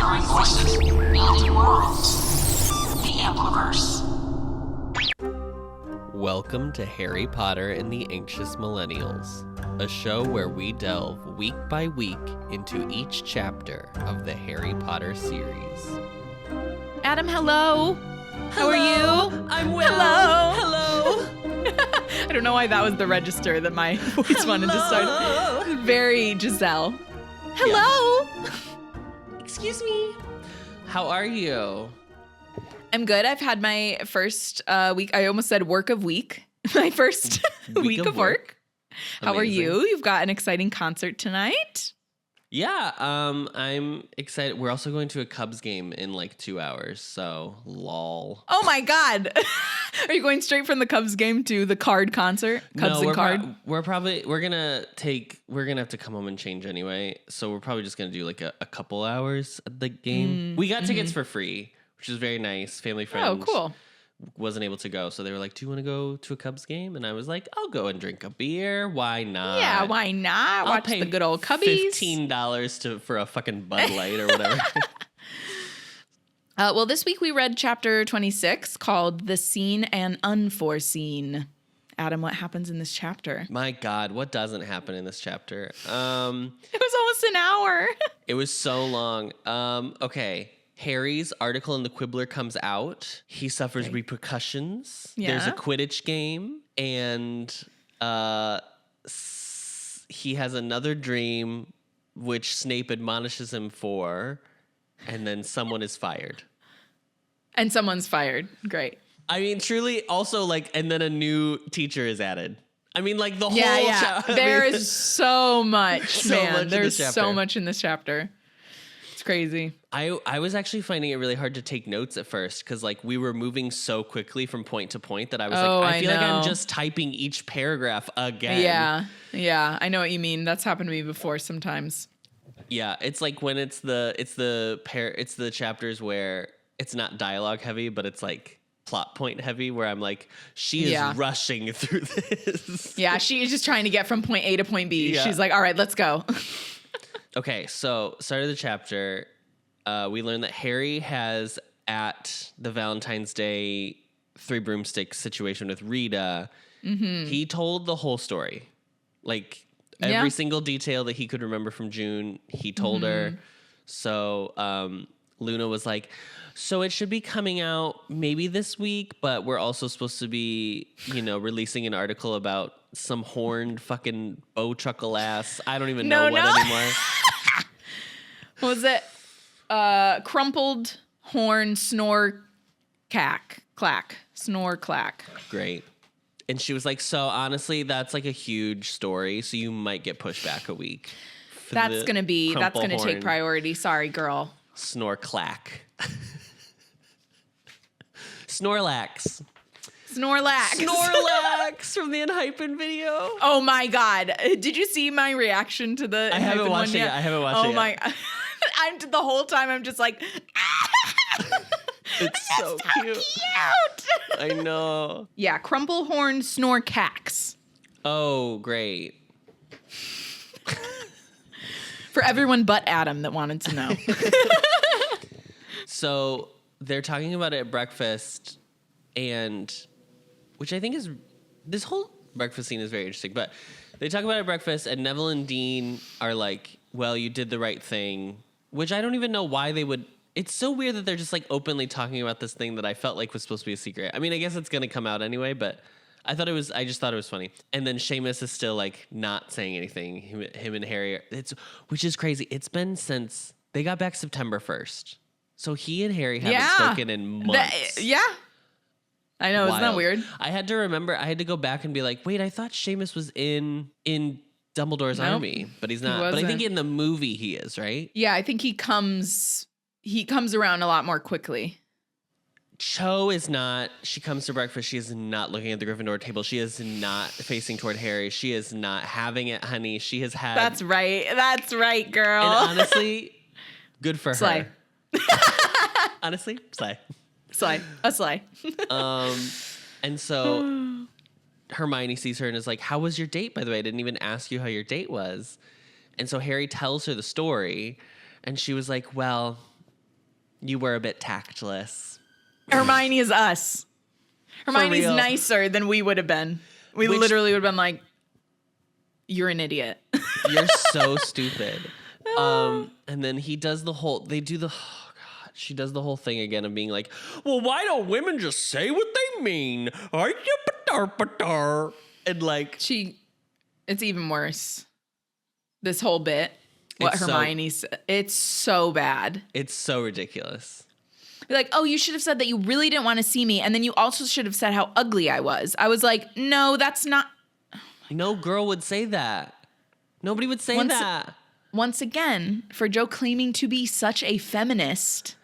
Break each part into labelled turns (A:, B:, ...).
A: Gathering voices, building worlds. The Ampliverse.
B: Welcome to Harry Potter and the Anxious Millennials, a show where we delve week by week into each chapter of the Harry Potter series.
C: Adam, hello. How are you?
B: I'm well.
C: Hello. I don't know why that was the register that my voice wanted to start. Very Giselle. Hello. Yeah.
B: Excuse me. How are you?
C: I'm good. I've had my first week. I almost said work of week. My first week of work. How are you? You've got an exciting concert tonight.
B: Yeah, I'm excited. We're also going to a Cubs game in like 2 hours, so lol.
C: Oh my God. Are you going straight from the Cubs game to the Card concert? Cubs and Card?
B: We're gonna have to come home and change anyway, so we're probably just gonna do like a couple hours at the game. We got tickets for free, which is very nice. Family friend.
C: Oh, cool.
B: Wasn't able to go, so they were like, do you want to go to a Cubs game? And I was like, I'll go and drink a beer. Why not?
C: Yeah, why not?
B: I'll
C: Watch
B: pay
C: the good old Cubbies.
B: $15 for a fucking Bud Light or whatever.
C: Well, this week we read chapter 26 called The Seen and Unforeseen. Adam, what happens in this chapter?
B: My God, what doesn't happen in this chapter?
C: It was almost an hour.
B: It was so long. Okay. Harry's article in the Quibbler comes out. He suffers repercussions.
C: Yeah.
B: There's a Quidditch game, and he has another dream, which Snape admonishes him for, and then someone is fired.
C: And someone's fired. Great.
B: I mean, truly, also, like, and then a new teacher is added. I mean, like, the whole chapter.
C: There is so much, man.
B: There's
C: so much in this chapter. It's crazy.
B: I was actually finding it really hard to take notes at first because, like, we were moving so quickly from point to point that I was I feel like I'm just typing each paragraph again.
C: Yeah. I know what you mean. That's happened to me before sometimes.
B: Yeah, it's like when it's the chapters where it's not dialogue heavy, but it's like plot point heavy, where I'm like, she is rushing through this.
C: Yeah, she is just trying to get from point A to point B.
B: Yeah.
C: She's like, all right, let's go.
B: Okay, so start of the chapter, we learn that Harry has, at the Valentine's Day Three Broomsticks situation with Rita, he told the whole story. Like, every single detail that he could remember from June, he told her. So Luna was like, so it should be coming out maybe this week, but we're also supposed to be, releasing an article about some horned fucking bow chuckle ass. I don't even know what anymore.
C: What was it? Crumpled horn snore clack. Snore clack.
B: Great. And she was like, so honestly, that's like a huge story, so you might get pushed back a week.
C: That's gonna take priority. Sorry, girl.
B: Snore clack. Snorlax. Snorlax from the Unhypen video.
C: Oh my God. Did you see my reaction to the
B: I haven't watched it yet.
C: Oh my. The whole time I'm just like,
B: it's so cute. I know.
C: Yeah, Crumplehorn Snorcax.
B: Oh, great.
C: For everyone but Adam that wanted to know.
B: So they're talking about it at breakfast, and which I think is, this whole breakfast scene is very interesting, but they talk about it at breakfast, and Neville and Dean are like, well, you did the right thing, which I don't even know why they would. It's so weird that they're just like openly talking about this thing that I felt like was supposed to be a secret. I mean, I guess it's going to come out anyway, but I just thought it was funny. And then Seamus is still like not saying anything. Him and Harry, which is crazy. It's been since they got back September 1st. So he and Harry haven't spoken in months.
C: I know, isn't that weird?
B: I had to go back and be like, wait, I thought Seamus was in Dumbledore's army, but he's not. But I think in the movie he is, right?
C: Yeah, I think he comes around a lot more quickly.
B: Cho is not. She comes to breakfast. She is not looking at the Gryffindor table. She is not facing toward Harry. She is not having it, honey. She has had.
C: That's right, girl.
B: And honestly, good for
C: her.
B: Honestly, slay.
C: A slay.
B: And so Hermione sees her and is like, how was your date, by the way? I didn't even ask you how your date was. And so Harry tells her the story, and she was like, well, You were a bit tactless.
C: Hermione is us. Hermione's
B: real.
C: nicer than we would have been. We literally would have been like, you're an idiot.
B: You're so stupid. And then he does she does the whole thing again of being like, well, why don't women just say what they mean? And like,
C: it's even worse. This whole bit, what Hermione said, it's so bad.
B: It's so ridiculous.
C: Like, oh, you should have said that you really didn't want to see me. And then you also should have said how ugly I was. I was like, no, that's not.
B: No girl would say that. Nobody would say that.
C: Once again, for Jo claiming to be such a feminist,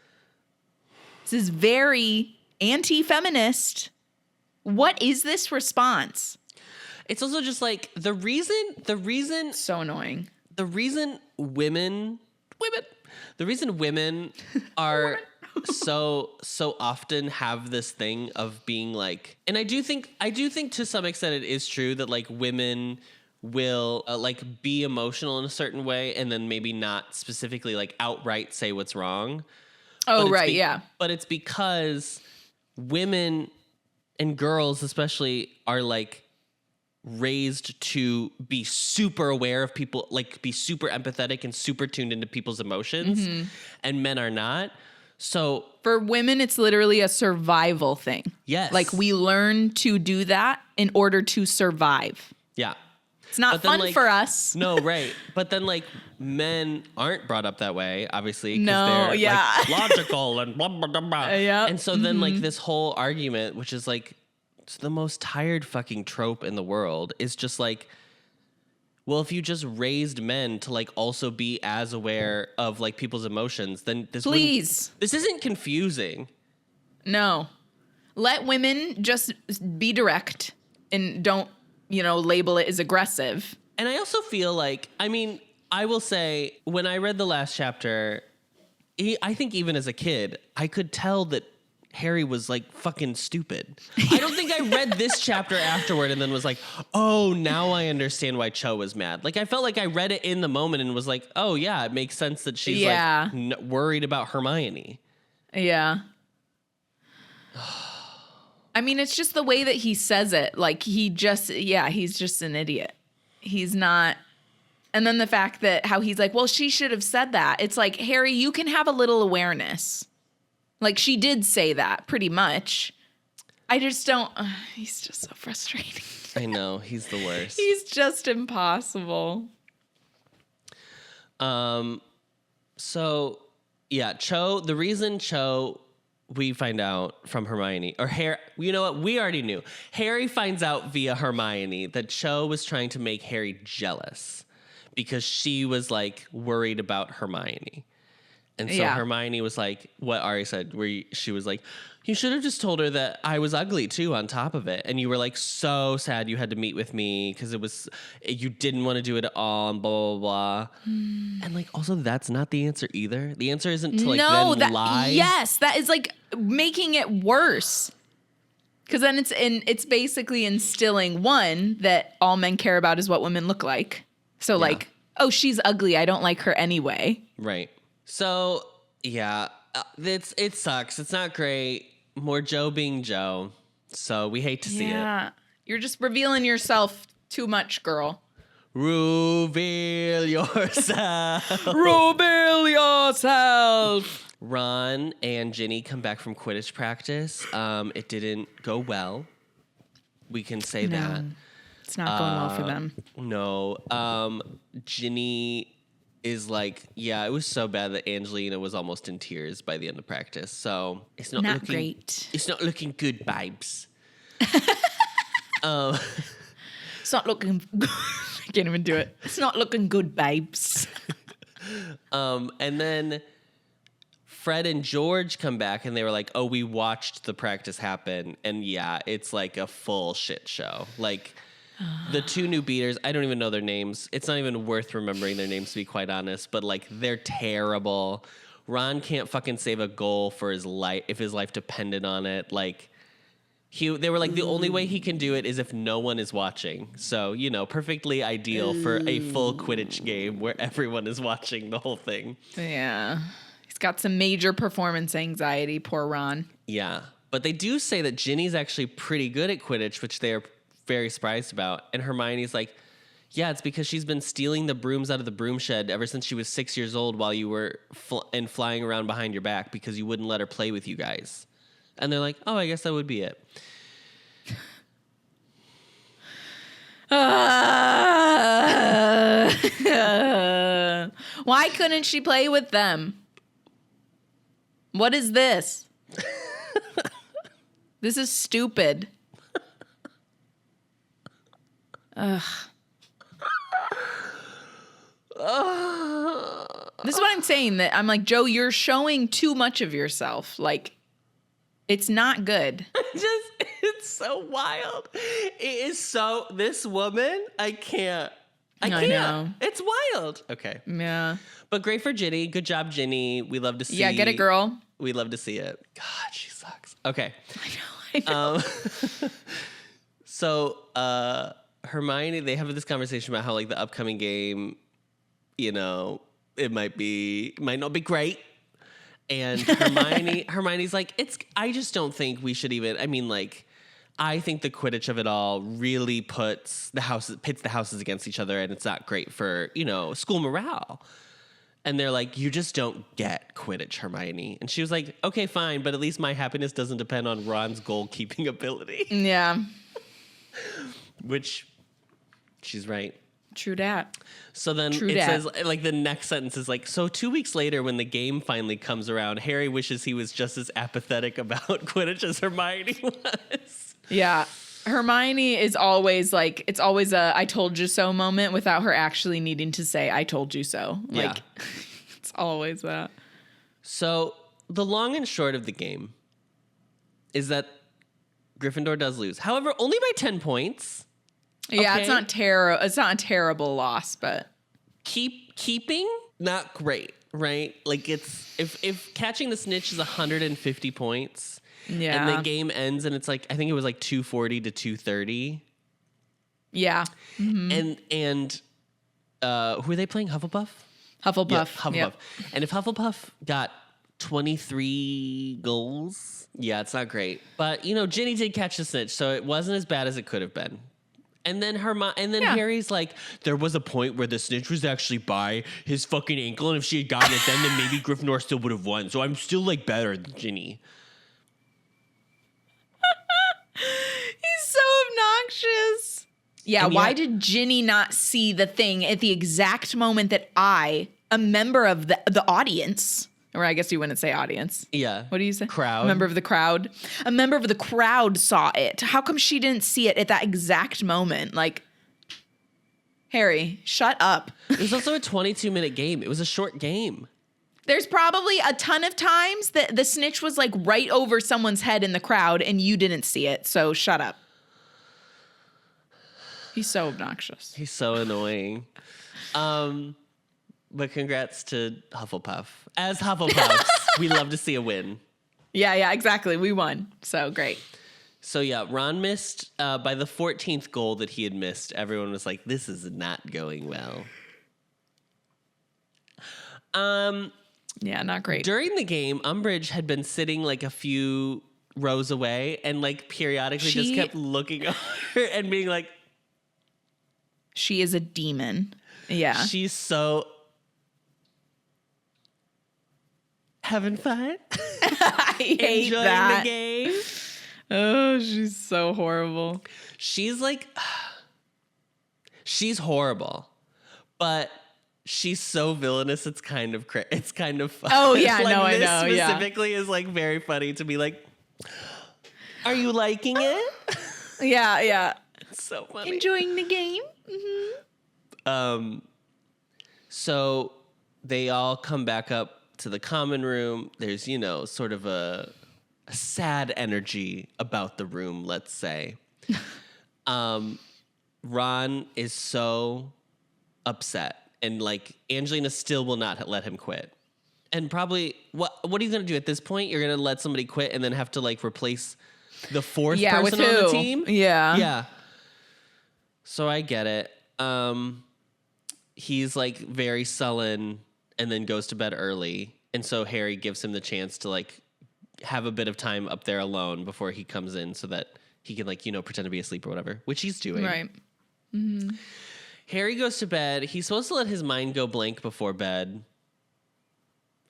C: this is very anti-feminist. What is this response?
B: It's also just like the reason
C: So annoying.
B: The reason women are so often have this thing of being like, and I do think to some extent it is true that like women will like be emotional in a certain way and then maybe not specifically like outright say what's wrong.
C: Oh, right, yeah.
B: But it's because women and girls especially are like raised to be super aware of people, like be super empathetic and super tuned into people's emotions, and men are not. So
C: for women, it's literally a survival thing.
B: Yes.
C: Like we learn to do that in order to survive.
B: Yeah.
C: It's not fun for us.
B: No, right. But then like men aren't brought up that way, obviously.
C: No,
B: they're,
C: yeah.
B: like, logical and blah, blah, blah, blah.
C: Yeah.
B: And so then like this whole argument, which is like it's the most tired fucking trope in the world, is just like, well, if you just raised men to like also be as aware of like people's emotions, then this isn't confusing.
C: No. Let women just be direct and don't, label it as aggressive.
B: And I also feel like, I mean, I will say when I read the last chapter, I think even as a kid, I could tell that Harry was like fucking stupid. I don't think I read this chapter afterward and then was like, oh, now I understand why Cho was mad. Like I felt like I read it in the moment and was like, oh yeah, it makes sense that she's like worried about Hermione.
C: Yeah. I mean, it's just the way that he says it. Like he's just an idiot. He's not. And then the fact that how he's like, well, she should have said that. It's like, Harry, you can have a little awareness. Like, she did say that, pretty much. I just don't... he's just so frustrating.
B: I know. He's the worst.
C: He's just impossible.
B: So, yeah, Cho... The reason Cho... We find out from Hermione... Or Harry... You know what? We already knew. Harry finds out via Hermione that Cho was trying to make Harry jealous. Because she was, like, worried about Hermione. And so Hermione was like, what Ari said, where she was like, you should have just told her that I was ugly too on top of it. And you were like so sad you had to meet with me because you didn't want to do it at all and blah, blah, blah. And like, also that's not the answer either. The answer isn't to like lie.
C: Yes, that is like making it worse. Because then it's basically instilling one that all men care about is what women look like. So like, oh, she's ugly. I don't like her anyway.
B: Right. So, yeah, it sucks. It's not great. More Jo being Jo. So we hate to see it.
C: Yeah. You're just revealing yourself too much, girl.
B: Reveal yourself.
C: Reveal yourself.
B: Ron and Ginny come back from Quidditch practice. It didn't go well. We can say that.
C: It's not going well for them.
B: No. Ginny is like, yeah, it was so bad that Angelina was almost in tears by the end of practice. So it's not looking
C: great.
B: It's not looking good, babes.
C: It's not looking. I can't even do it. It's not looking good, babes.
B: And then Fred and George come back and they were like, oh, we watched the practice happen. And yeah, it's like a full shit show. Like the two new beaters, I don't even know their names. It's not even worth remembering their names, to be quite honest. But like, they're terrible. Ron can't fucking save a goal for his life if his life depended on it. Like, they were like, the only way he can do it is if no one is watching. So, perfectly ideal for a full Quidditch game where everyone is watching the whole thing.
C: Yeah. got some major performance anxiety, poor Ron.
B: Yeah. But they do say that Ginny's actually pretty good at Quidditch, which they are very surprised about. And Hermione's like, yeah, it's because she's been stealing the brooms out of the broom shed ever since she was 6 years old while you were flying around behind your back because you wouldn't let her play with you guys. And they're like, oh, I guess that would be it.
C: Why couldn't she play with them? What is this? This is stupid. Ugh. This is what I'm saying. That I'm like, Joe, you're showing too much of yourself. Like, it's not good.
B: It's so wild. It is so, this woman, I can't. I
C: know.
B: It's wild. Okay.
C: Yeah.
B: But great for Ginny. Good job, Ginny. We love to see.
C: Yeah, get it, girl.
B: We love to see it. God, she sucks. Okay.
C: I know.
B: So Hermione, they have this conversation about how like the upcoming game, you know, it might not be great. And Hermione's like, I just don't think we should even, I mean, like, I think the Quidditch of it all really pits the houses against each other, and it's not great for, you know, school morale. And they're like, you just don't get Quidditch, Hermione. And she was like, okay, fine, but at least my happiness doesn't depend on Ron's goalkeeping ability.
C: Yeah.
B: Which, she's right.
C: True dat.
B: So then says, like, the next sentence is like, so 2 weeks later when the game finally comes around, Harry wishes he was just as apathetic about Quidditch as Hermione was.
C: Yeah. Hermione is always like, it's always a I told you so moment without her actually needing to say I told you so. Like, yeah. It's always that.
B: So the long and short of the game is that Gryffindor does lose. However, only by 10 points.
C: Yeah,
B: okay?
C: It's not a terrible loss, but
B: keeping not great, right? Like it's if catching the snitch is 150 points,
C: yeah,
B: and the game ends and it's like I think it was like 240 to 230.
C: Yeah, mm-hmm.
B: and who are they playing? Hufflepuff.
C: Yeah,
B: Hufflepuff.
C: Yep.
B: And if Hufflepuff got 23 goals, yeah, it's not great. But you know, Ginny did catch the snitch, so it wasn't as bad as it could have been. And then Harry's like, there was a point where the snitch was actually by his fucking ankle, and if she had gotten it then maybe Gryffindor still would have won. So I'm still like better than Ginny.
C: He's so obnoxious. Yeah, why did Ginny not see the thing at the exact moment that I, a member of the audience, or I guess you wouldn't say audience.
B: Yeah.
C: What do you say?
B: Crowd.
C: A member of the crowd. A member of the crowd saw it. How come she didn't see it at that exact moment? Like, Harry, shut up.
B: It was also a 22-minute game. It was a short game.
C: There's probably a ton of times that the snitch was like right over someone's head in the crowd and you didn't see it. So shut up. He's so obnoxious.
B: He's so annoying. But congrats to Hufflepuff. As Hufflepuffs, we love to see a win.
C: Yeah, exactly. We won. So great.
B: So yeah, Ron missed by the 14th goal that he had missed. Everyone was like, this is not going well.
C: Yeah, not great.
B: During the game, Umbridge had been sitting like a few rows away and like periodically just kept looking over and being like,
C: she is a demon. Yeah.
B: She's so having fun.
C: I hate
B: enjoying
C: that.
B: the game.
C: Oh, she's so horrible.
B: She's like, she's horrible, but she's so villainous. It's kind of fun.
C: Oh yeah,
B: like,
C: no, I
B: this
C: know.
B: specifically is like very funny to be like, are you liking it?
C: Yeah.
B: It's so funny.
C: Enjoying the game.
B: Mm-hmm. So they all come back up to the common room. There's, you know, sort of a sad energy about the room, let's say. Ron is so upset, and like Angelina still will not let him quit. And probably, what are you going to do at this point? You're going to let somebody quit and then have to like replace the fourth person
C: with
B: on the team?
C: Yeah.
B: So I get it. He's like very sullen and then goes to bed early. And so Harry gives him the chance to like have a bit of time up there alone before he comes in so that he can like, pretend to be asleep or whatever, which he's doing.
C: Right. Mm-hmm.
B: Harry goes to bed. He's supposed to let his mind go blank before bed.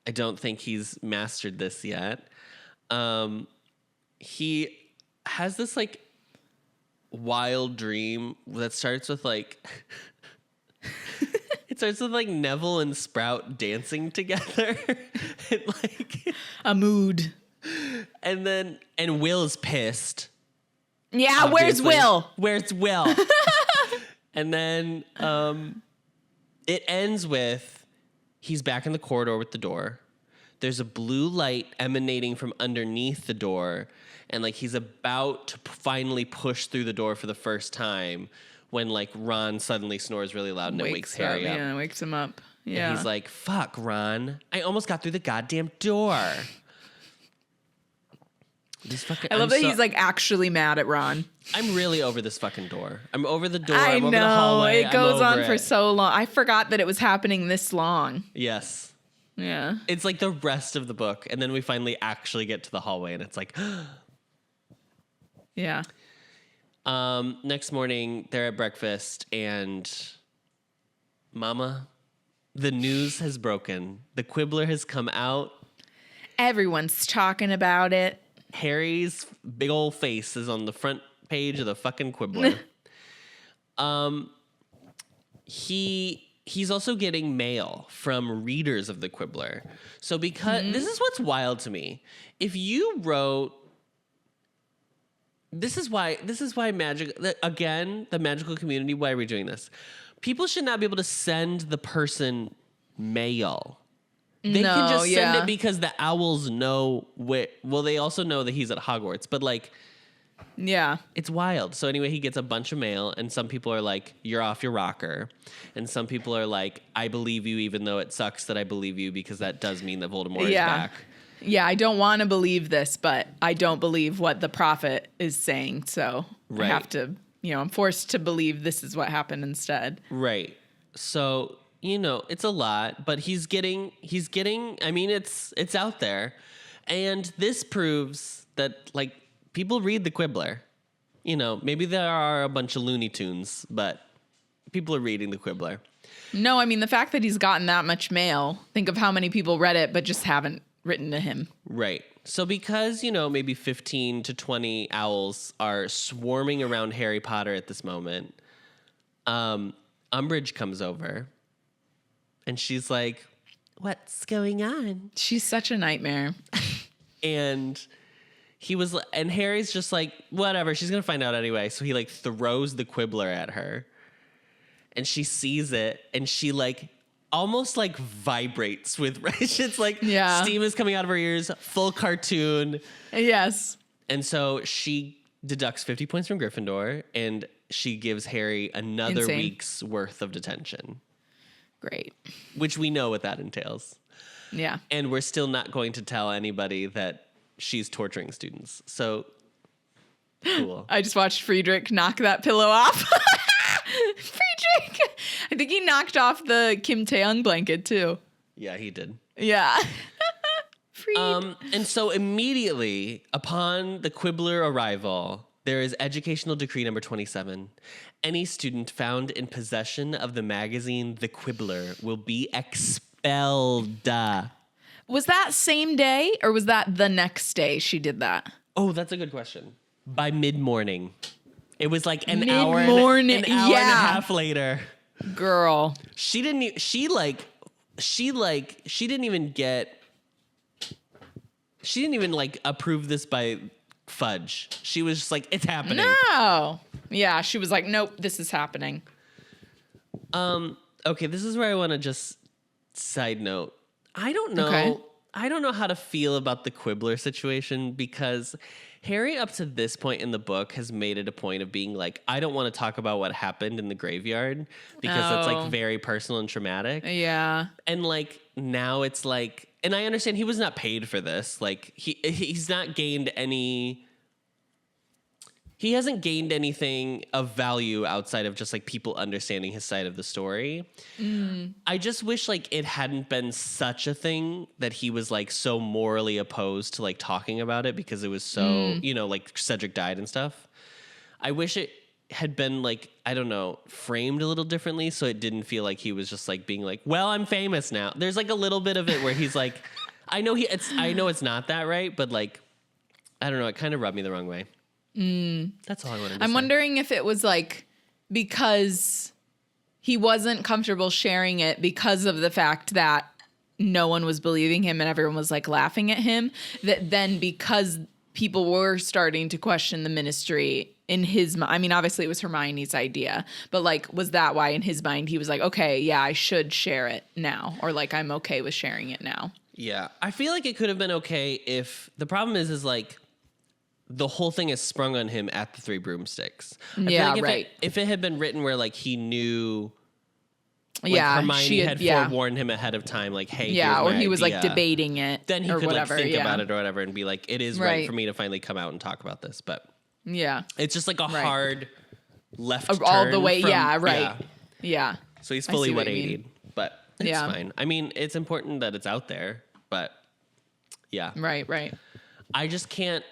B: I don't think he's mastered this yet. He has this like wild dream that starts with like it starts with like Neville and Sprout dancing together. And like
C: a mood.
B: And Will's pissed.
C: Yeah,
B: Obviously.
C: Where's Will?
B: Where's Will? And then it ends with he's back in the corridor with the door. There's a blue light emanating from underneath the door, and like he's about to finally push through the door for the first time when like Ron suddenly snores really loud and it wakes Harry up.
C: Yeah, wakes him up. Yeah.
B: And he's like, "Fuck, Ron. I almost got through the goddamn door."
C: I love that he's like actually mad at Ron.
B: I'm really over this fucking door. I'm over the door.
C: I
B: I'm over
C: know.
B: the hallway.
C: It goes on for so long. I forgot that it was happening this long.
B: Yes.
C: Yeah.
B: It's like the rest of the book. And then we finally actually get to the hallway and it's like,
C: yeah.
B: Next morning, they're at breakfast and Mama, the news has broken. The Quibbler has come out. Everyone's
C: talking about it.
B: Harry's big old face is on the front page of the fucking Quibbler. He's also getting mail from readers of the Quibbler. So because this is what's wild to me. If you wrote this is why magic again, the magical community, why are we doing this? People should not be able to send the person mail. They can just send it because the owls know they also know that he's at Hogwarts, but like,
C: yeah,
B: it's wild. So anyway, he gets a bunch of mail and some people are like, "You're off your rocker." And some people are like, "I believe you, even though it sucks that I believe you because that does mean that Voldemort is back."
C: Yeah, I don't want to believe this, but I don't believe what the prophet is saying. So I have to, I'm forced to believe this is what happened instead.
B: Right. So it's a lot, but he's getting, I mean, it's out there. And this proves that like people read the Quibbler. Maybe there are a bunch of Looney Tunes, but people are reading the Quibbler.
C: No, I mean, the fact that he's gotten that much mail, think of how many people read it, but just haven't written to him.
B: Right. So because, maybe 15 to 20 owls are swarming around Harry Potter at this moment, Umbridge comes over. And she's like, "What's going on?"
C: She's such a nightmare.
B: And Harry's just like, "Whatever, she's going to find out anyway." So he like throws the Quibbler at her. And she sees it and she like almost like vibrates with it's like steam is coming out of her ears, full cartoon.
C: Yes.
B: And so she deducts 50 points from Gryffindor and she gives Harry another week's worth of detention.
C: Great.
B: Which we know what that entails.
C: Yeah.
B: And we're still not going to tell anybody that she's torturing students. So, cool.
C: I just watched Friedrich knock that pillow off. Friedrich! I think he knocked off the Kim Tae-young blanket, too.
B: Yeah, he did.
C: Yeah.
B: And so immediately upon the Quibbler arrival, there is Educational Decree number 27. Any student found in possession of the magazine The Quibbler will be expelled.
C: Was that same day or was that the next day she did that?
B: Oh, that's a good question. By mid-morning. It was like an hour and a half later.
C: Girl.
B: She didn't even approve this by fudge. She was just like, "It's happening."
C: No. Yeah, she was like, "Nope, this is happening."
B: Okay, this is where I want to just side note. I don't know.
C: Okay.
B: I don't know how to feel about the Quibbler situation because Harry, up to this point in the book, has made it a point of being like, "I don't want to talk about what happened in the graveyard because it's like very personal and traumatic."
C: Yeah.
B: And like now it's like, and I understand he was not paid for this. Like he's not gained any. he hasn't gained anything of value outside of just like people understanding his side of the story. I just wish like it hadn't been such a thing that he was like so morally opposed to like talking about it because it was so, you know, like Cedric died and stuff. I wish it had been like, I don't know, framed a little differently so it didn't feel like he was just like being like, well, I'm famous now. There's like a little bit of it where he's like, I know it's not that, right? But like, I don't know, it kind of rubbed me the wrong way. That's all I wanted to say.
C: I'm wondering if it was like because he wasn't comfortable sharing it because of the fact that no one was believing him and everyone was like laughing at him, that then because people were starting to question the ministry in his mind. I mean, obviously it was Hermione's idea, but like, was that why in his mind he was like, okay, yeah, I should share it now, or like I'm okay with sharing it now?
B: Yeah, I feel like it could have been okay if the problem is like the whole thing is sprung on him at the Three Broomsticks. I feel like
C: right.
B: If it had been written where like he knew, like
C: Hermione
B: had forewarned him ahead of time, like, hey,
C: yeah,
B: here's
C: or
B: my
C: he was like
B: idea,
C: debating it,
B: then he
C: or
B: could
C: whatever,
B: like think about it or whatever and be like, it is right for me to finally come out and talk about this. But
C: yeah,
B: it's just like a hard left
C: all
B: turn
C: the way.
B: From,
C: Yeah.
B: So he's fully
C: what you
B: 180'd, but it's fine. I mean, it's important that it's out there, but yeah.
C: Right.
B: I just can't.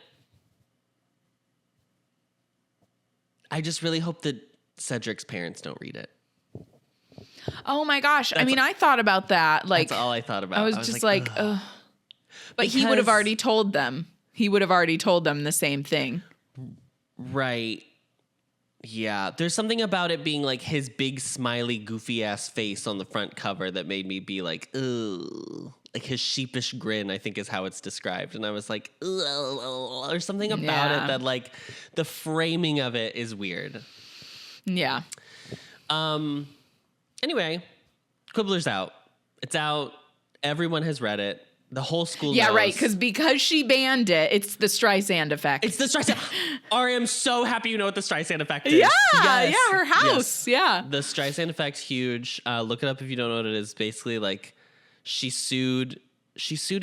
B: I just really hope that Cedric's parents don't read it.
C: Oh my gosh. I mean, I thought about that. Like,
B: that's all I thought about.
C: I was just like, ugh. But he would have already told them. He would have already told them the same thing.
B: Right. Yeah. There's something about it being like his big, smiley, goofy ass face on the front cover that made me be like, ugh. Like his sheepish grin, I think is how it's described. And I was like, ugh. There's something about it that like the framing of it is weird.
C: Yeah.
B: Anyway, Quibbler's out. It's out. Everyone has read it. The whole school knows.
C: Right. Because she banned it. It's the Streisand effect.
B: It's the Streisand. Ari, I'm so happy you know what the Streisand effect is.
C: Yeah.
B: Yes.
C: Yeah. Her house.
B: Yes.
C: Yeah.
B: The Streisand effect's huge. Look it up if you don't know what it is. Basically, like, she sued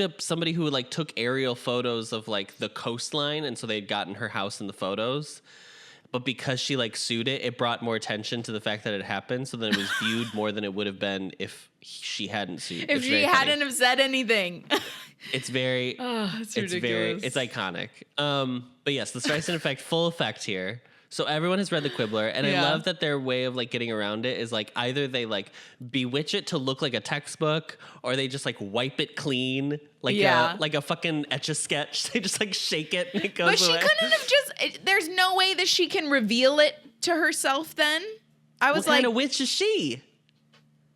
B: up somebody who like took aerial photos of like the coastline, and so they'd gotten her house in the photos. But because she like sued it, it brought more attention to the fact that it happened. So then it was viewed more than it would have been if she hadn't sued.
C: If she hadn't have said anything.
B: It's very,
C: it's ridiculous.
B: It's iconic. But yes, the Streisand effect, full effect here. So everyone has read the Quibbler, and I love that their way of like getting around it is like either they like bewitch it to look like a textbook, or they just like wipe it clean, like a fucking Etch-a-Sketch. They just like shake it and it goes away.
C: But she couldn't have just. There's no way that she can reveal it to herself. Then I was
B: what kind of witch is she?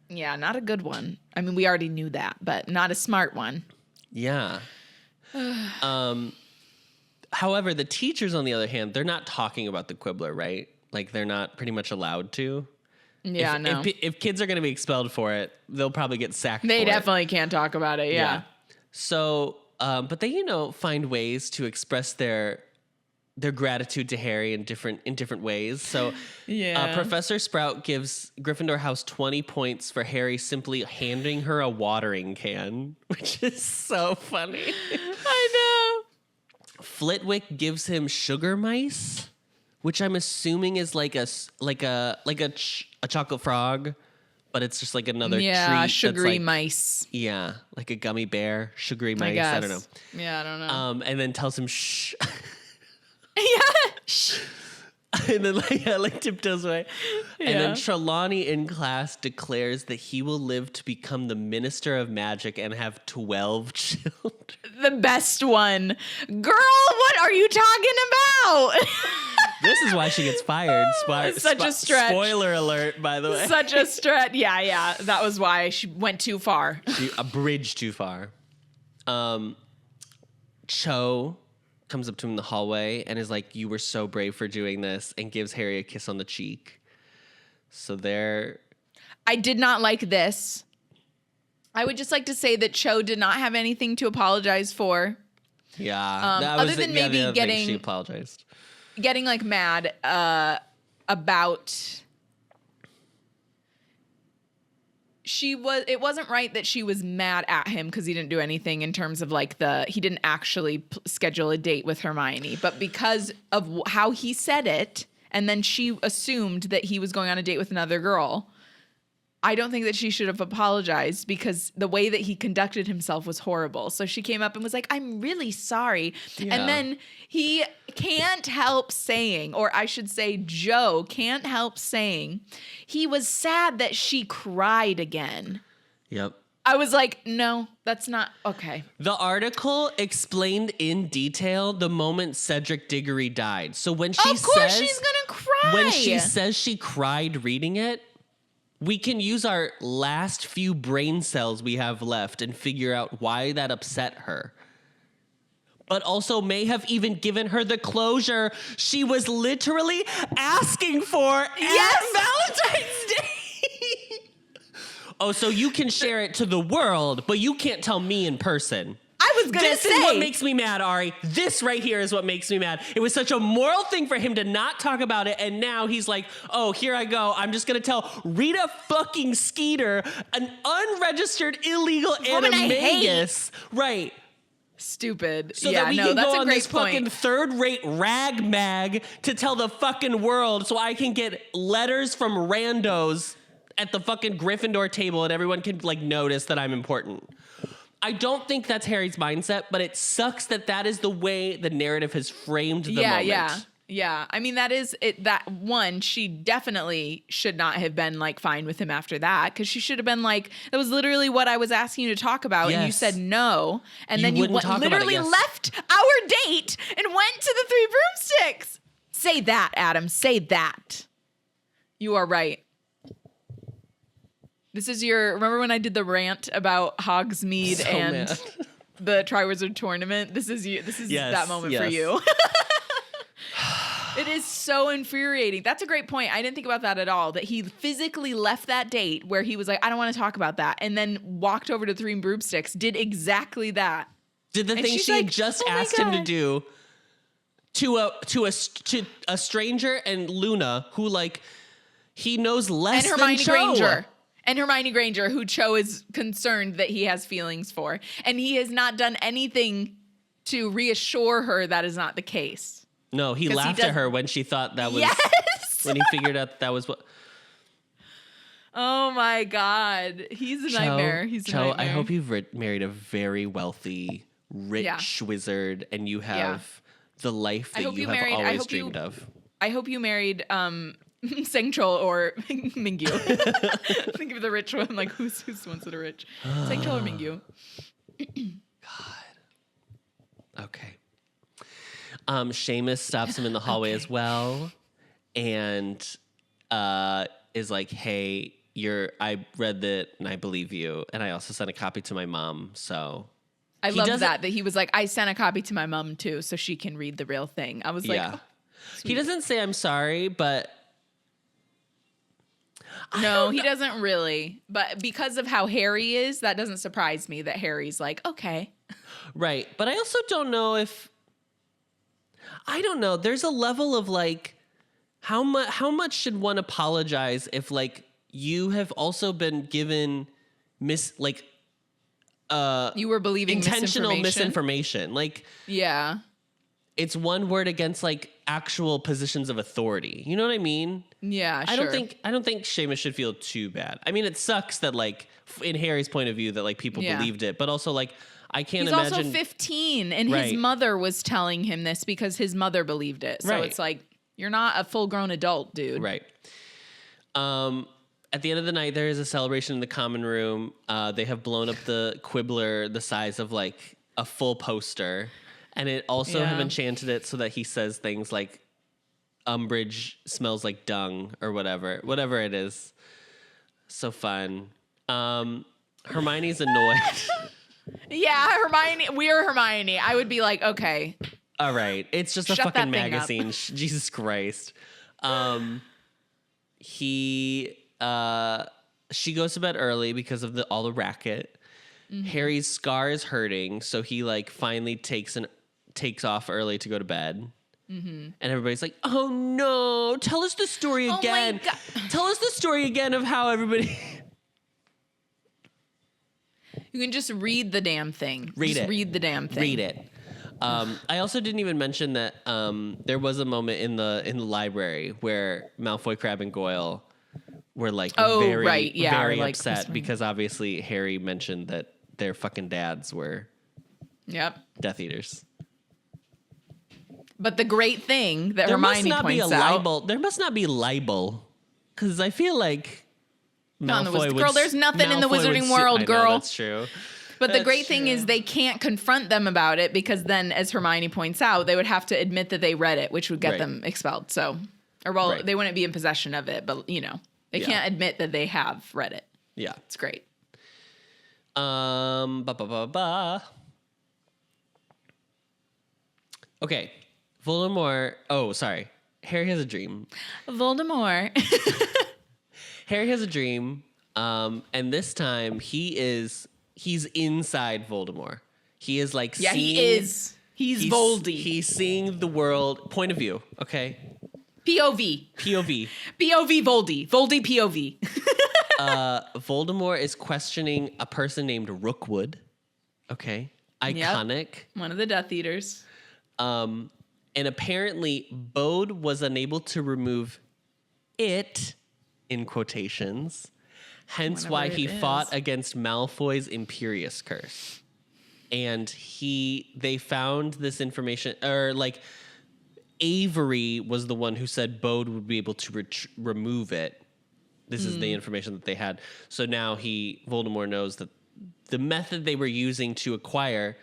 C: Yeah, not a good one. I mean, we already knew that, but not a smart one.
B: Yeah. However, the teachers, on the other hand, they're not talking about the Quibbler, right? Like, they're not pretty much allowed to.
C: Yeah, no.
B: If kids are going to be expelled for it, they'll probably get sacked
C: They
B: for
C: definitely can't talk about it, yeah.
B: So, but they, find ways to express their gratitude to Harry in different ways. So, Professor Sprout gives Gryffindor House 20 points for Harry simply handing her a watering can, which is so funny.
C: I know.
B: Flitwick gives him sugar mice, which I'm assuming is like a chocolate frog, but it's just like another treat.
C: Sugary
B: that's like,
C: mice.
B: Yeah, like a gummy bear, sugary mice. I don't know.
C: Yeah, I don't know.
B: And then tells him shh.
C: Yeah. Shh.
B: And then like tiptoes away. Yeah. And then Trelawney in class declares that he will live to become the Minister of Magic and have 12 children.
C: The best one. Girl, what are you talking about?
B: This is why she gets fired.
C: Such a stretch.
B: Spoiler alert, by the way.
C: Such a stretch. Yeah. That was why she went too far.
B: A bridge too far. Cho comes up to him in the hallway and is like, "You were so brave for doing this," and gives Harry a kiss on the cheek. So
C: I did not like this. I would just like to say that Cho did not have anything to apologize for.
B: Yeah.
C: Other than maybe
B: she apologized.
C: Getting like mad about it wasn't right that she was mad at him because he didn't do anything in terms of like he didn't actually schedule a date with Hermione, but because of how he said it, and then she assumed that he was going on a date with another girl. I don't think that she should have apologized because the way that he conducted himself was horrible. So she came up and was like, I'm really sorry.
B: Yeah.
C: And then he can't help saying, or I should say Joe can't help saying, he was sad that she cried again.
B: Yep.
C: I was like, no, that's not okay.
B: The article explained in detail the moment Cedric Diggory died. So when she
C: Of course
B: says
C: she's gonna cry.
B: when she says she cried reading it, we can use our last few brain cells we have left and figure out why that upset her. But also may have even given her the closure she was literally asking for at Valentine's Day. Oh, so you can share it to the world, but you can't tell me in person.
C: I was gonna
B: This is what makes me mad, Ari. This right here is what makes me mad. It was such a moral thing for him to not talk about it, and now he's like, oh, here I go. I'm just gonna tell Rita fucking Skeeter, an unregistered illegal
C: Woman I hate.
B: animagus. Right.
C: Stupid.
B: So that we can
C: that's
B: go
C: a
B: on
C: great
B: this fucking
C: point.
B: third-rate rag mag to tell the fucking world so I can get letters from randos at the fucking Gryffindor table and everyone can like notice that I'm important. I don't think that's Harry's mindset, but it sucks that that is the way the narrative has framed the moment.
C: Yeah. I mean, that is it. That one, she definitely should not have been like fine with him after that, because she should have been like, that was literally what I was asking you to talk about, and you
B: Yes.
C: said no, and
B: You
C: then you
B: wouldn't talk about it,
C: literally
B: yes.
C: left our date and went to the Three Broomsticks. Say that, Adam. Say that. You are right. This is remember when I did the rant about Hogsmeade
B: So
C: and
B: mad.
C: the Triwizard Tournament? This is you. This is
B: Yes,
C: that moment for
B: yes.
C: you. It is so infuriating. That's a great point. I didn't think about that at all. That he physically left that date where he was like, I don't want to talk about that, and then walked over to Three Broomsticks, did exactly that.
B: Did the
C: And
B: thing
C: she's
B: she
C: like,
B: had just
C: "Oh my
B: asked him to
C: God."
B: do to a stranger and Luna, who like he knows less
C: And Hermione
B: than Cho.
C: Granger. And Hermione Granger, who Cho is concerned that he has feelings for. And he has not done anything to reassure her that is not the case.
B: No, he
C: 'Cause he
B: laughed
C: does-
B: at her when she thought that was
C: Yes!
B: when he figured out that was what.
C: Oh my God. He's a nightmare. He's a
B: Cho,
C: nightmare.
B: I hope you've married a very wealthy, rich wizard, and you have the life
C: I
B: that
C: hope
B: you
C: you
B: have
C: married- I
B: always
C: hope you-
B: dreamed of.
C: I hope you married Sengchol or Mingyu. Think of the rich one. Like, who's the ones that are rich? Sengchol or Mingyu?
B: Okay. Seamus stops him in the hallway as well, and is like, "Hey, I read that, and I believe you, and I also sent a copy to my mom." So
C: I
B: He
C: love
B: doesn't-
C: that he was like, I sent a copy to my mom too, so she can read the real thing. I was like,
B: yeah,
C: oh,
B: he doesn't say I'm sorry, but
C: no, he doesn't really. But because of how Harry is, that doesn't surprise me that Harry's like, okay.
B: right. But I also don't know if I don't know. There's a level of like how much should one apologize if like you have also been given
C: You were believing
B: intentional misinformation. Like
C: Yeah.
B: it's one word against like actual positions of authority. You know what I mean?
C: Yeah, sure.
B: I don't think Seamus should feel too bad. I mean, it sucks that like in Harry's point of view that like people
C: Yeah.
B: believed it, but also like I can't
C: He's
B: imagine.
C: also 15, and
B: Right.
C: his mother was telling him this because his mother believed it. So
B: Right.
C: it's like, you're not a full-grown adult, dude.
B: Right. At the end of the night, there is a celebration in the common room. They have blown up the Quibbler the size of like a full poster, and it also have
C: Yeah.
B: enchanted it so that he says things like Umbridge smells like dung or whatever it is. So fun. Hermione's annoyed.
C: Yeah, Hermione. We're Hermione. I would be like, okay.
B: All right, it's just a
C: Shut
B: fucking
C: that thing up.
B: magazine. Jesus Christ. She goes to bed early because of all the racket.
C: Mm-hmm.
B: Harry's scar is hurting, so he like finally takes off early to go to bed. Mm-hmm. And everybody's like, "Oh no! Tell us the story
C: Oh my
B: again.
C: God.
B: Tell us the story again of how everybody."
C: You can just read the damn thing.
B: Read
C: just
B: it.
C: Read the damn thing.
B: Read it. I also didn't even mention that there was a moment in the library where Malfoy, Crabbe, and Goyle were like very
C: like,
B: upset because obviously Harry mentioned that their fucking dads were Death Eaters.
C: But the great thing that
B: There
C: Hermione
B: must not be a
C: points out,
B: libel. There must not be libel because I feel like Malfoy
C: girl, there's nothing in the wizarding world,
B: I
C: girl.
B: know, that's true.
C: But the great thing is they can't confront them about it because then, as Hermione points out, they would have to admit that they read it, which would get them expelled. So, they wouldn't be in possession of it, but they can't admit that they have read it.
B: Yeah,
C: it's great.
B: Okay, Voldemort. Oh, sorry. Harry has a dream.
C: Voldemort.
B: Harry has a dream, and this time he's inside Voldemort. He is like seeing,
C: he is. He's Voldy.
B: He's seeing the world point of view. Okay.
C: POV.
B: POV.
C: POV Voldy. Voldy POV.
B: Voldemort is questioning a person named Rookwood. Okay. Iconic.
C: Yep. One of the Death Eaters.
B: And apparently Bode was unable to remove it, in quotations, hence why he fought against Malfoy's Imperious Curse. And they found this information, or like Avery was the one who said Bode would be able to remove it. This is the information that they had. So now Voldemort knows that the method they were using to acquire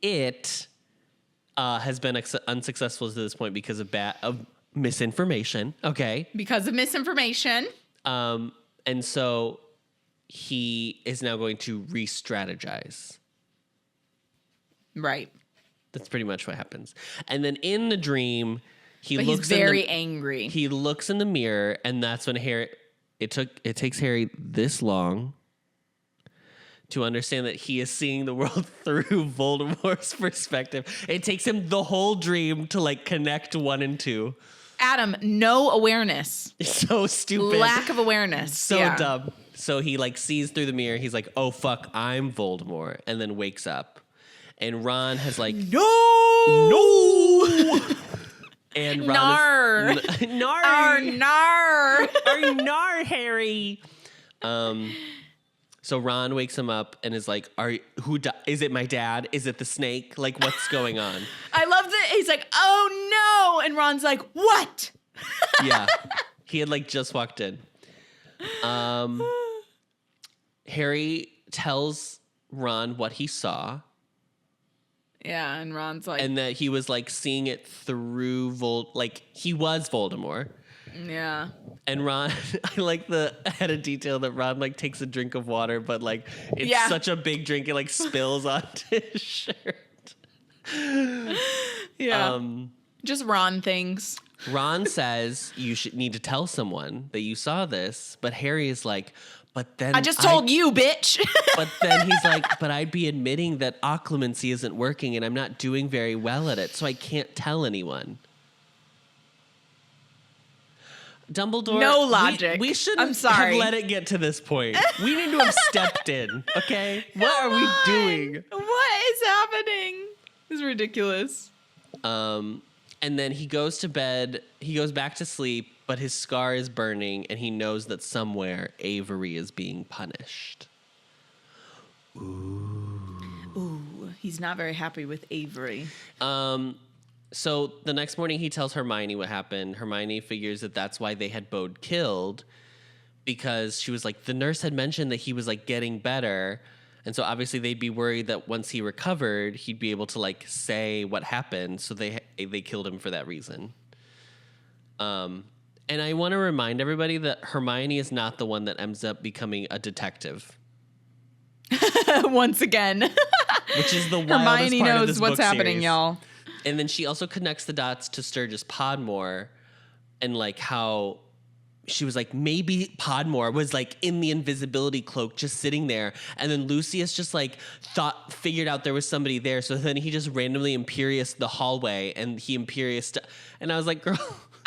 B: it has been unsuccessful to this point because of misinformation. Okay.
C: Because of misinformation.
B: And so he is now going to re-strategize.
C: Right.
B: That's pretty much what happens. And then in the dream,
C: he's very angry.
B: He looks in the mirror, and that's when Harry. It takes Harry this long to understand that he is seeing the world through Voldemort's perspective. It takes him the whole dream to like connect 1 and 2.
C: Adam, no awareness.
B: So stupid.
C: Lack of awareness.
B: So dumb. So he like sees through the mirror. He's like, oh fuck, I'm Voldemort. And then wakes up. And Ron has like, no. And Ron
C: Nar.
B: Nar. Nar, Harry. So Ron wakes him up and is like, is it my dad? Is it the snake? Like, what's going on?
C: I love that. He's like, oh no. And Ron's like, what?
B: Yeah. He had like just walked in. Harry tells Ron what he saw.
C: Yeah, and Ron's like...
B: And that he was like seeing it through like he was Voldemort.
C: Yeah.
B: And Ron, I like the head of detail that Ron like takes a drink of water, but like it's such a big drink it like spills onto his shirt.
C: Yeah. Just Ron things.
B: Ron says you need to tell someone that you saw this, but Harry is like, but then
C: I just told you, bitch.
B: But then he's like, but I'd be admitting that occlumency isn't working and I'm not doing very well at it, so I can't tell anyone. Dumbledore.
C: No logic.
B: We shouldn't
C: I'm sorry.
B: have let it get to this point. We need to have stepped in, okay? What are we doing?
C: What is happening? This is ridiculous.
B: And then he goes to bed. He goes back to sleep, but his scar is burning, and he knows that somewhere Avery is being punished.
C: Ooh, he's not very happy with Avery.
B: So the next morning, he tells Hermione what happened. Hermione figures that that's why they had Bode killed, because she was like, the nurse had mentioned that he was like getting better. And so obviously they'd be worried that once he recovered, he'd be able to like say what happened. So they killed him for that reason. And I want to remind everybody that Hermione is not the one that ends up becoming a detective.
C: Once again.
B: Which is the wildest
C: Hermione
B: part of
C: knows
B: this
C: what's
B: book
C: happening,
B: series.
C: y'all.
B: And then she also connects the dots to Sturgis Podmore and like how she was like, maybe Podmore was like in the invisibility cloak just sitting there. And then Lucius just like figured out there was somebody there. So then he just randomly Imperious the hallway and he Imperious. And I was like, girl.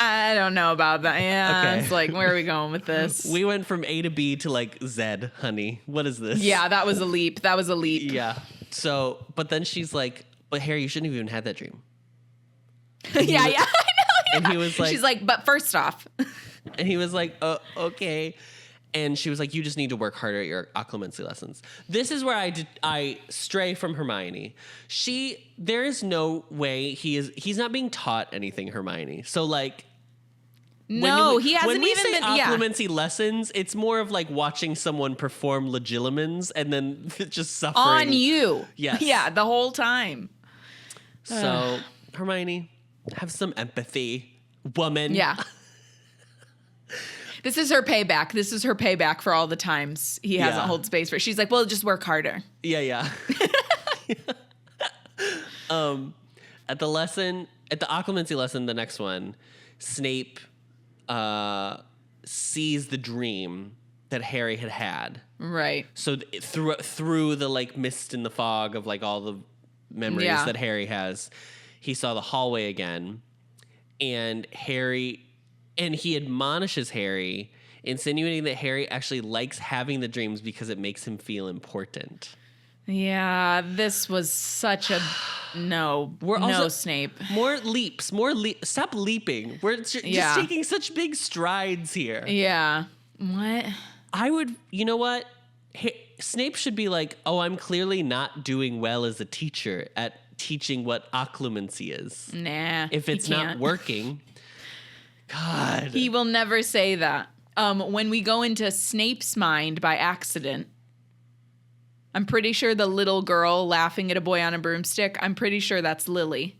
C: I don't know about that. Yeah,
B: Okay.
C: it's like, where are we going with this?
B: We went from A to B to like Z, honey. What is this?
C: Yeah, that was a leap. That was a leap.
B: Yeah. So, but then she's like, but Harry, you shouldn't have even had that dream.
C: Yeah, I know.
B: And he was like,
C: She's like, but first off.
B: and he was like, okay. And she was like, you just need to work harder at your occlumency lessons. This is where I stray from Hermione. There is no way he's not being taught anything, Hermione. So like,
C: No, he hasn't
B: when we
C: even
B: say
C: been. Yeah.
B: occlumency lessons, it's more of like watching someone perform legilimens and then just suffering.
C: On you.
B: Yes.
C: Yeah, the whole time.
B: So, Hermione, have some empathy, woman.
C: Yeah. This is her payback. This is her payback for all the times he hasn't
B: Yeah.
C: held space for. She's like, well, just work harder.
B: Yeah. At the occlumency lesson, the next one, Snape sees the dream that Harry had.
C: Right.
B: So through the like mist and the fog of like all the memories
C: Yeah.
B: that Harry has, he saw the hallway again, and he admonishes Harry, insinuating that Harry actually likes having the dreams because it makes him feel important.
C: Yeah, this was such a no. No, Snape.
B: More leaps. Stop leaping. We're just
C: Yeah.
B: taking such big strides here.
C: Yeah. What?
B: I would, you know what? Snape should be like, oh, I'm clearly not doing well as a teacher at teaching what occlumency is.
C: Nah.
B: If it's
C: he
B: not
C: can't.
B: working. God.
C: He will never say that. When we go into Snape's mind by accident, I'm pretty sure the little girl laughing at a boy on a broomstick, I'm pretty sure that's Lily.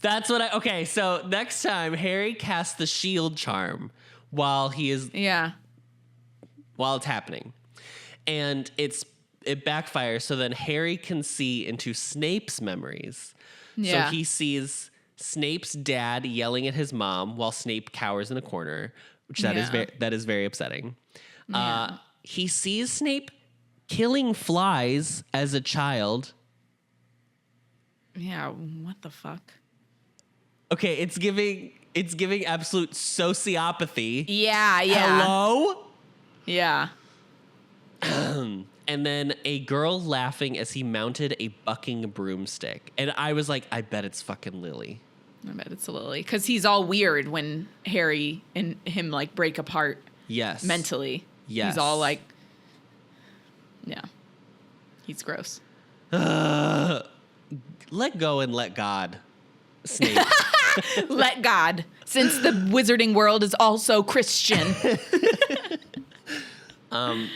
B: That's what okay, so next time Harry casts the shield charm while it's happening. And it backfires, so then Harry can see into Snape's memories.
C: Yeah.
B: So he sees Snape's dad yelling at his mom while Snape cowers in a corner, which that is very upsetting.
C: Yeah.
B: He sees Snape killing flies as a child.
C: Yeah, what the fuck?
B: Okay, it's giving absolute sociopathy.
C: Yeah.
B: Hello?
C: Yeah.
B: And then a girl laughing as he mounted a bucking broomstick. And I was like, I bet it's fucking Lily.
C: I bet it's Lily. Because he's all weird when Harry and him like break apart
B: Yes.
C: mentally.
B: Yes.
C: He's all like, yeah. He's gross.
B: Let go and let God, Snape.
C: Let God, since the wizarding world is also Christian.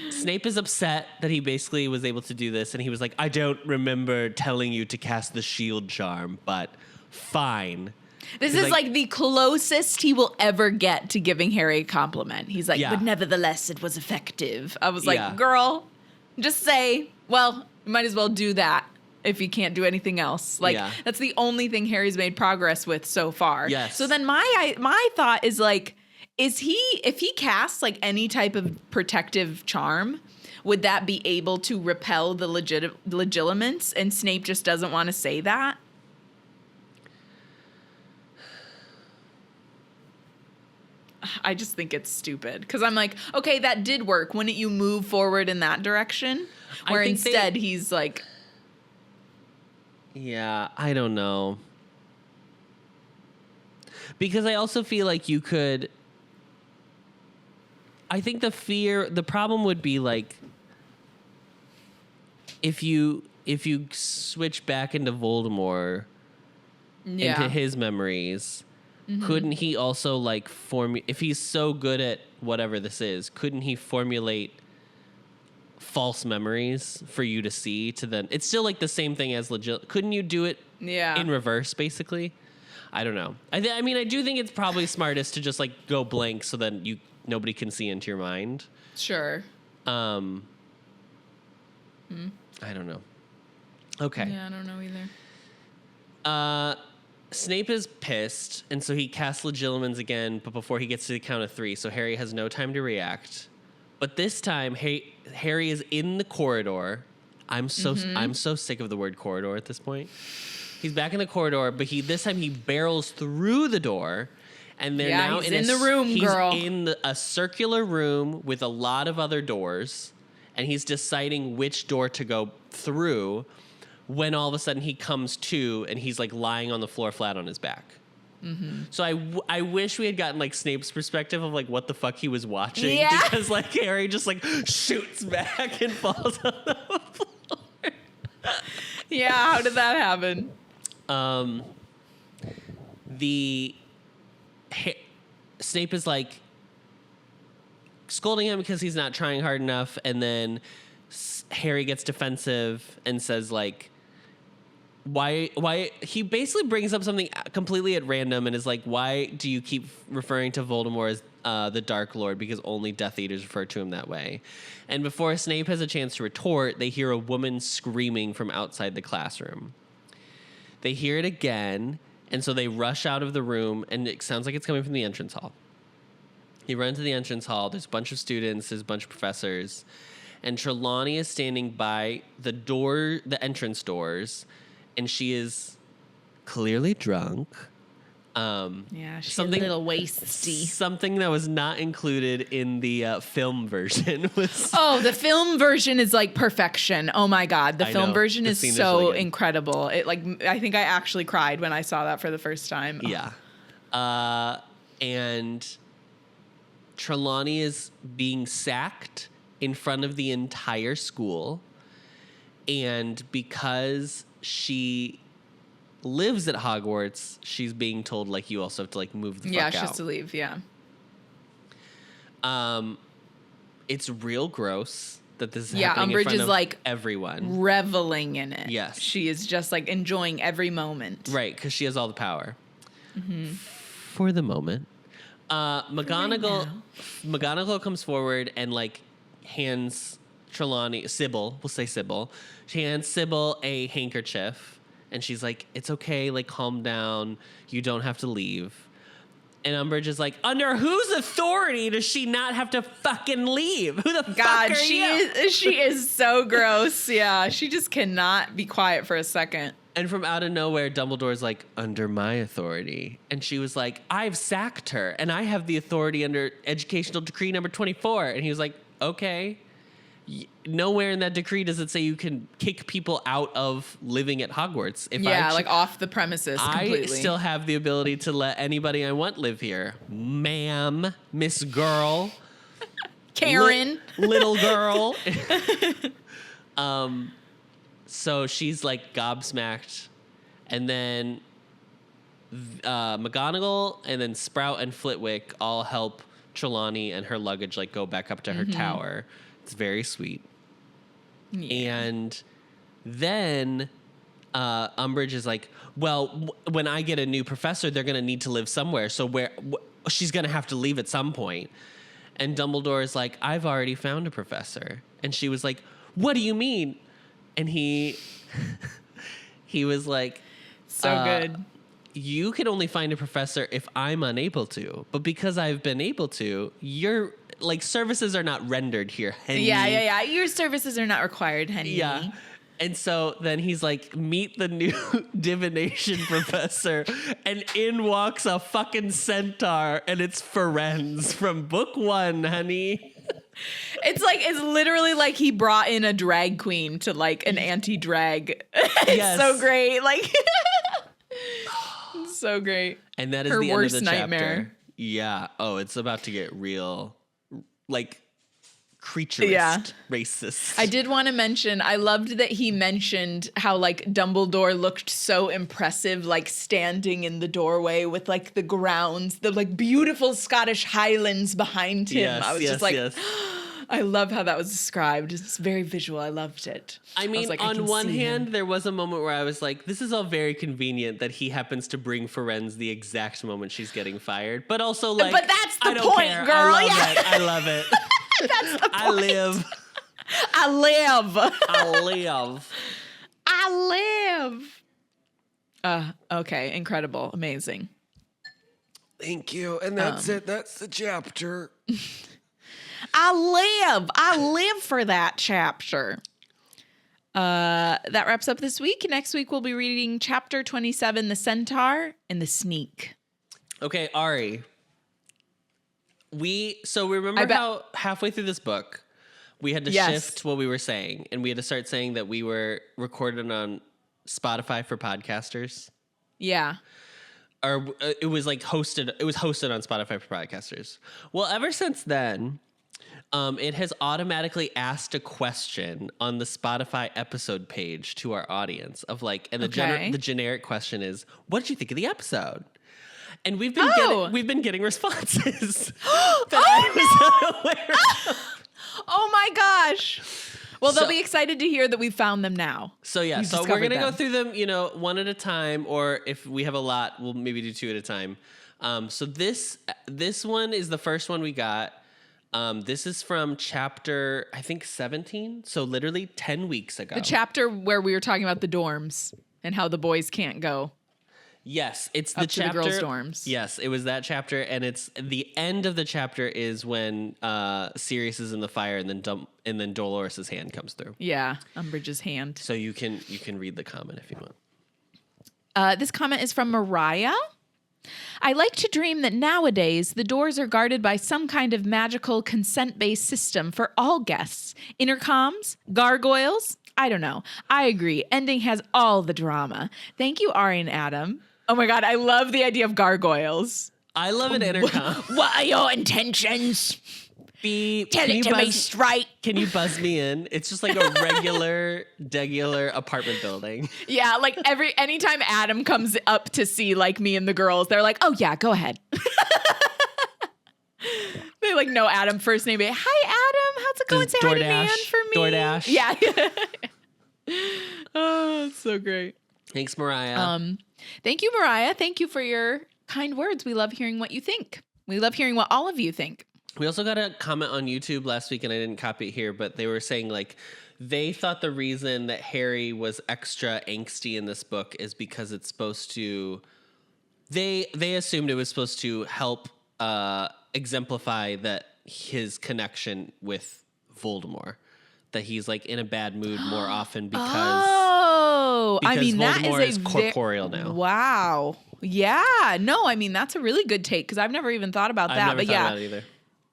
B: Snape is upset that he basically was able to do this, and he was like, I don't remember telling you to cast the shield charm, but fine.
C: This
B: He's
C: is like the closest he will ever get to giving Harry a compliment. He's like,
B: Yeah.
C: but nevertheless, it was effective. I was like,
B: Yeah.
C: girl, just say, well, you might as well do that if you can't do anything else. Like,
B: Yeah.
C: that's the only thing Harry's made progress with so far.
B: Yes.
C: So then my thought is like, if he casts like any type of protective charm, would that be able to repel the legilimens? And Snape just doesn't want to say that? I just think it's stupid because I'm like, okay, that did work. Wouldn't you move forward in that direction? Where
B: think
C: instead he's like,
B: Yeah, I don't know. Because I also feel like you could. I think the problem would be like if you switch back into Voldemort into his memories, couldn't he also like if he's so good at whatever this is, couldn't he formulate false memories for you to see to then it's still like the same thing as legit. Couldn't you do it in reverse basically? I don't know. I mean, I do think it's probably smartest to just like go blank so then nobody can see into your mind.
C: sure.
B: I don't know. Okay.
C: Yeah, I don't know either.
B: Snape is pissed, and so he casts Legilimens again, but before he gets to the count of 3, so Harry has no time to react. But this time, Harry is in the corridor. I'm so sick of the word corridor at this point. He's back in the corridor, but this time he barrels through the door, And they're now
C: he's in the room, girl.
B: He's in a circular room with a lot of other doors, and he's deciding which door to go through when all of a sudden he comes to and he's like lying on the floor flat on his back. Mm-hmm. So I wish we had gotten like Snape's perspective of like what the fuck he was watching, because like Harry just like shoots back and falls on the floor.
C: Yeah, how did that happen?
B: Snape is like scolding him because he's not trying hard enough, and then Harry gets defensive and says like, why he basically brings up something completely at random and is like, why do you keep referring to Voldemort as the Dark Lord, because only Death Eaters refer to him that way. And before Snape has a chance to retort, they hear a woman screaming from outside the classroom. They hear it again, and so they rush out of the room, and it sounds like it's coming from the entrance hall. He runs to the entrance hall. There's a bunch of students. There's a bunch of professors. And Trelawney is standing by the entrance doors, and she is clearly drunk.
C: She's a little wasty.
B: Something that was not included in the film version was...
C: Oh, the film version is like perfection. Oh my God. The film version is so really incredible. It I think I actually cried when I saw that for the first time.
B: Yeah. And Trelawney is being sacked in front of the entire school. And because she lives at Hogwarts, she's being told like, you also have to like move the fuck out.
C: Yeah, she has to leave. Yeah.
B: It's real gross that this is happening
C: Umbridge
B: in front
C: is
B: of
C: like
B: everyone,
C: reveling in it.
B: Yes,
C: she is just like enjoying every moment.
B: Right, because she has all the power for the moment. McGonagall comes forward and like hands Sybil, we'll say Sybil. She hands Sybil a handkerchief. And she's like, it's okay, like, calm down. You don't have to leave. And Umbridge is like, under whose authority does she not have to fucking leave? Who the fuck are you?
C: She is so gross. Yeah, she just cannot be quiet for a second.
B: And from out of nowhere, Dumbledore's like, under my authority. And she was like, I've sacked her, and I have the authority under Educational Decree number 24. And he was like, okay. Nowhere in that decree does it say you can kick people out of living at Hogwarts.
C: Like off the premises completely.
B: I still have the ability to let anybody I want live here. Ma'am, Miss Girl.
C: Karen.
B: Little girl. So she's like gobsmacked. And then McGonagall and then Sprout and Flitwick all help Trelawney and her luggage like go back up to her tower. It's very sweet. Yeah. And then Umbridge is like, well, when I get a new professor, they're going to need to live somewhere. So she's going to have to leave at some point. And Dumbledore is like, I've already found a professor. And she was like, what do you mean? And he was like,
C: so good.
B: You can only find a professor if I'm unable to. But because I've been able to, you're... like, services are not rendered here, honey.
C: Yeah. Your services are not required, honey.
B: Yeah. And so then he's like, meet the new divination professor. And in walks a fucking centaur. And it's Firenze from book 1, honey.
C: It's literally like he brought in a drag queen to like an anti-drag. It's so great. Like, so great.
B: And that is
C: her
B: the end of the
C: nightmare.
B: Chapter. Yeah. Oh, it's about to get real... like creaturist, racist.
C: I did want to mention, I loved that he mentioned how like Dumbledore looked so impressive, like standing in the doorway with like the grounds, the like beautiful Scottish Highlands behind him.
B: Yes,
C: I was just like, I love how that was described. It's very visual. I loved it.
B: I mean, on one hand, there was a moment where I was like, this is all very convenient that he happens to bring Firenze the exact moment she's getting fired. But also, like,
C: but that's the
B: I don't
C: point,
B: care.
C: girl.
B: I love it.
C: That's the point.
B: I live.
C: Okay, incredible, amazing.
B: Thank you. And that's it. That's the chapter.
C: I live for that chapter. That wraps up this week. Next week we'll be reading chapter 27, The Centaur and the Sneak.
B: Okay, Ari. Remember how halfway through this book we had to shift what we were saying, and we had to start saying that we were recorded on Spotify for podcasters?
C: Yeah.
B: Or it was like hosted. It was hosted on Spotify for podcasters. Well, ever since then, it has automatically asked a question on the Spotify episode page to our audience of like, and the generic question is, "What did you think of the episode?" And we've been getting responses that I was unaware of.
C: Oh my gosh. Well, they'll be excited to hear that we found them now.
B: So yeah, so we're going to go through them, one at a time, or if we have a lot, we'll maybe do two at a time. So this one is the first one we got. This is from chapter, I think 17. So literally 10 weeks ago.
C: The chapter where we were talking about the dorms and how the boys can't go.
B: Yes, it's
C: the chapter. The girls' dorms.
B: Yes, it was that chapter, and it's the end of the chapter is when Sirius is in the fire, and then Dolores' hand comes through.
C: Yeah, Umbridge's hand.
B: So you can read the comment if you want.
C: This comment is from Mariah. I like to dream that nowadays the doors are guarded by some kind of magical consent-based system for all guests. Intercoms, gargoyles. I don't know. I agree. Ending has all the drama. Thank you, Ari and Adam. Oh my God, I love the idea of gargoyles.
B: I love an intercom.
C: What are your intentions?
B: Beep.
C: Tell it to me straight.
B: Can you buzz me in? It's just like a regular apartment building.
C: Yeah, like anytime Adam comes up to see like me and the girls, they're like, "Oh yeah, go ahead." They like know Adam first name. Hi, Adam. How's it going? Say hi to Nan for me.
B: DoorDash.
C: Yeah. Oh, it's so great.
B: Thanks, Mariah.
C: Thank you, Mariah. Thank you for your kind words. We love hearing what you think. We love hearing what all of you think.
B: We also got a comment on YouTube last week, and I didn't copy it here, but they were saying like they thought the reason that Harry was extra angsty in this book is because it's supposed to. They assumed it was supposed to help exemplify that his connection with Voldemort, that he's like in a bad mood more often because
C: I mean,
B: Voldemort
C: that is
B: corporeal now.
C: Wow. Yeah. No, I mean, that's a really good take because I've never even thought about that.
B: I've never
C: but
B: thought
C: yeah.
B: about it either.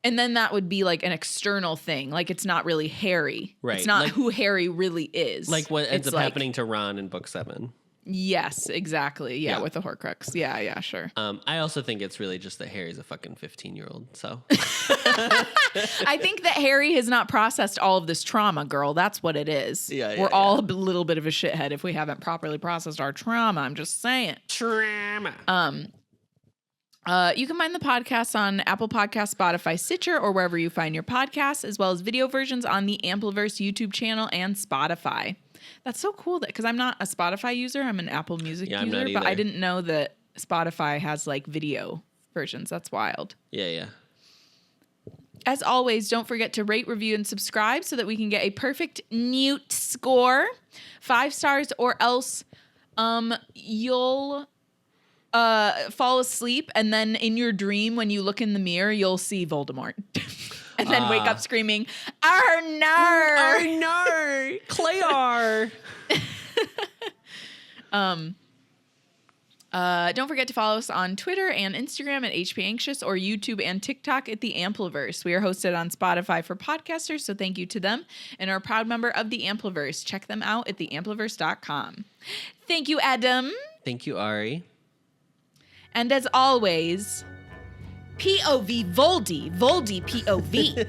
C: And then that would be like an external thing. Like it's not really Harry.
B: Right.
C: It's not
B: like,
C: who Harry really is.
B: Like what ends up happening to Ron in book 7.
C: Yes, exactly. Yeah, with the Horcrux. Yeah, sure.
B: I also think it's really just that Harry's a fucking 15-year-old, so.
C: I think that Harry has not processed all of this trauma, girl. That's what it is.
B: Yeah,
C: We're all a little bit of a shithead if we haven't properly processed our trauma. I'm just saying.
B: Trauma.
C: You can find the podcast on Apple Podcasts, Spotify, Stitcher, or wherever you find your podcasts, as well as video versions on the Ampliverse YouTube channel and Spotify. That's so cool because I'm not a Spotify user. I'm an Apple Music user,
B: I'm not
C: but I
B: either.
C: didn't know that Spotify has like video versions. That's wild.
B: Yeah.
C: As always, don't forget to rate, review, and subscribe so that we can get a perfect Newt score. 5 stars or else you'll fall asleep, and then in your dream, when you look in the mirror, you'll see Voldemort. And then wake up screaming, "Arnar!
B: Arnar! Clayar!"
C: Don't forget to follow us on Twitter and Instagram at HPAnxious or YouTube and TikTok at The Ampliverse. We are hosted on Spotify for podcasters, so thank you to them, and are a proud member of The Ampliverse. Check them out at theampliverse.com. Thank you, Adam.
B: Thank you, Ari.
C: And as always, POV Voldy POV.